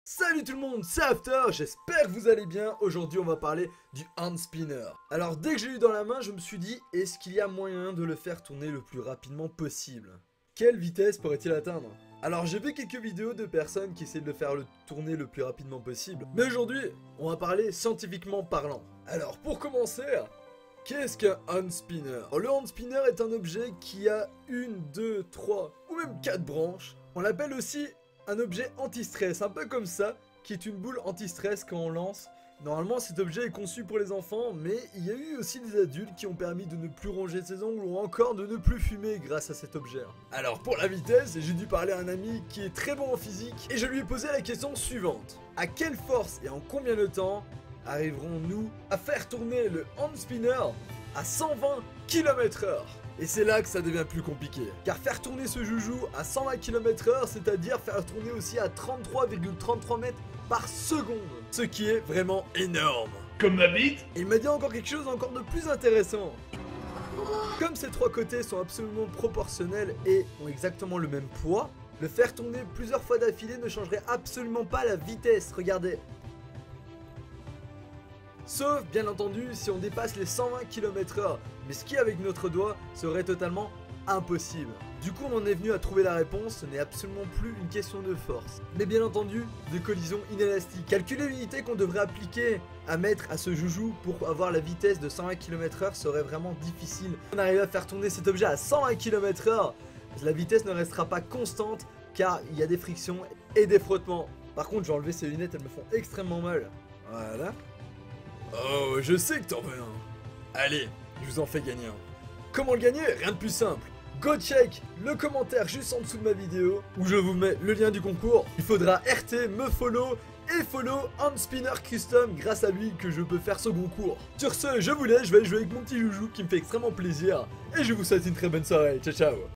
Salut tout le monde, c'est After, j'espère que vous allez bien. Aujourd'hui on va parler du hand spinner. Alors dès que j'ai eu dans la main, je me suis dit, est-ce qu'il y a moyen de le faire tourner le plus rapidement possible? Quelle vitesse pourrait-il atteindre? Alors j'ai vu quelques vidéos de personnes qui essaient de le faire tourner le plus rapidement possible. Mais aujourd'hui, on va parler scientifiquement parlant. Alors pour commencer, qu'est-ce qu'un hand spinner? Le hand spinner est un objet qui a une, deux, trois ou même quatre branches. On l'appelle aussi un objet anti-stress, un peu comme ça, qui est une boule anti-stress quand on lance. Normalement cet objet est conçu pour les enfants, mais il y a eu aussi des adultes qui ont permis de ne plus ronger ses ongles ou encore de ne plus fumer grâce à cet objet. Alors pour la vitesse, j'ai dû parler à un ami qui est très bon en physique et je lui ai posé la question suivante. À quelle force et en combien de temps arriverons-nous à faire tourner le hand spinner à 120 km/h? Et c'est là que ça devient plus compliqué. Car faire tourner ce joujou à 120 km/h, c'est-à-dire faire tourner aussi à 33,33 mètres par seconde. Ce qui est vraiment énorme. Comme ma bite. Il m'a dit encore quelque chose encore de plus intéressant. Comme ces trois côtés sont absolument proportionnels et ont exactement le même poids, le faire tourner plusieurs fois d'affilée ne changerait absolument pas la vitesse. Regardez. Sauf, bien entendu, si on dépasse les 120 km/h, mais ce qui avec notre doigt serait totalement impossible. Du coup on en est venu à trouver la réponse, ce n'est absolument plus une question de force, mais bien entendu de collision inélastique. Calculer l'unité qu'on devrait appliquer à mettre à ce joujou pour avoir la vitesse de 120 km/h serait vraiment difficile. Si on arrive à faire tourner cet objet à 120 km/h, la vitesse ne restera pas constante car il y a des frictions et des frottements. Par contre j'ai enlevé ces lunettes, elles me font extrêmement mal. Voilà. Oh, je sais que t'en veux un. Allez, je vous en fais gagner un. Comment le gagner? Rien de plus simple. Go check le commentaire juste en dessous de ma vidéo où je vous mets le lien du concours. Il faudra RT, me follow et follow Hand Spinner Custom, grâce à lui que je peux faire ce concours. Sur ce, je vous laisse, je vais aller jouer avec mon petit joujou qui me fait extrêmement plaisir. Et je vous souhaite une très bonne soirée. Ciao ciao.